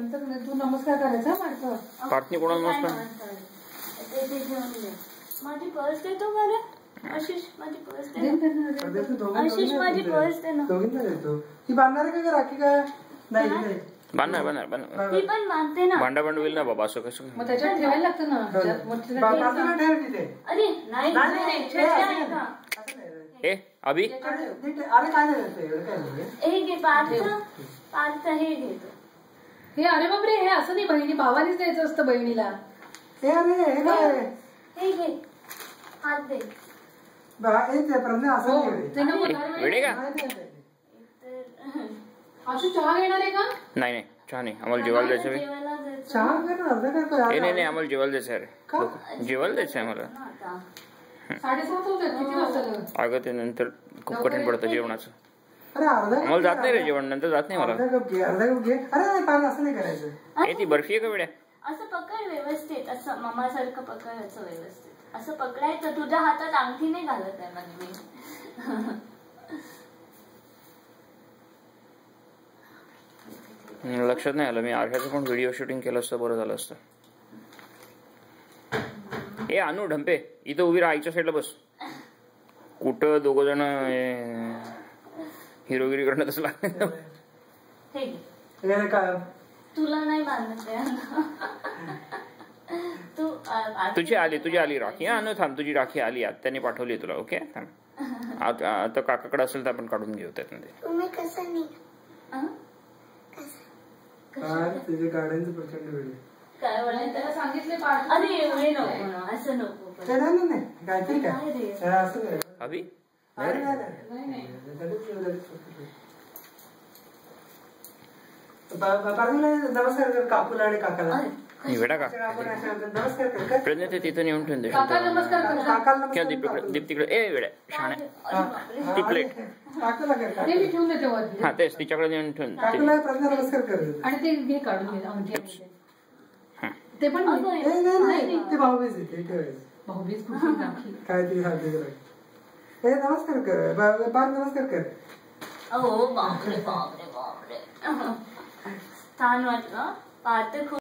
तू नमस्कार करायचा पार्थनी कोणाला नमस्कार? माझी पर्स देतो मला. आशिष माझी पर्स दे. आशिष माझी पर्स दे ना. दोघींना देतो. ती बांधणार आहे का राखी का? नाही बांधणार. ती पण बांधते ना. भांडा होईल ना बाबा, असं कसं? मग त्याच्यात ठेवायला लागतं ना. अरे नाही ए अभि हे घे पार्थ हे घेतो. हे अरे बापरे, हे असं नाही, बहिणी भावानीच द्यायचं असतं बहिणीला. हे घे हात दे. वेडे का? आशू चहा घेणार आहे का? नाही चहा नाही, आम्हाला जेवायला द्यायचं. नाही आम्हाला जेवायला द्यायचं आहे. जेवायला द्यायचं आहे आम्हाला. 7:30 होतात. किती वाजता? अगं ते नंतर खूप कठीण पडतं जेवणाचं. आम्हाला जात नाही रे जेवण, नंतर जात नाही मला. ती बर्फी आहे का वेड्या? असं पकड व्यवस्थित, असं मामासारखं पकडायचं व्यवस्थित. असं पकडायचं. तुझ्या हातात अंगठी नाही घालत आहे म्हणजे मी. लक्षात नाही आलं. मी आर्याचं पण व्हिडिओ शूटिंग केलं असतं, बरं झालं असतं. ए अनु ढंपे, इथं उभी राहा, आईच्या साईडला बस. कुठं दोघ जण हिरोगिरी करणं तसं लागतं. तुला नाही बांधत तुझी आली राखी. अनु थांब, तुझी राखी आली, आत्याने पाठवली तुला. ओके थांब. आता काकाकडे असेल तर आपण काढून घेऊ त्यातमध्ये. तुम्ही कसं नाही गाड्यांचं प्रचंड वेळ काय बोलायचं त्याला सांगितले. अरे एवढे नको, असं नको. नाही काहीतरी काय अभि नमस्कार कर काकूला आणि काकाला. वेडा का? नमस्कार कर. प्रज्ञा तिथं नेऊन ठेवून दे. नमस्कार कर काकाला. दीप्तीकडे. ए वेड्या शाणे, ती प्लेट मी ठेवून देते वर. हा तेच तिच्याकडे नेऊन ठेवून. काकूला प्रज्ञा नमस्कार कर. आणि ते घे काढून घे. ते पण नाही, ते भाऊबीज आहे, ते ठेवायचं. भाऊबीज काय ते हे नमस्कार कर. बार नमस्कार कर. बापरे छान वाटलं. पार्थ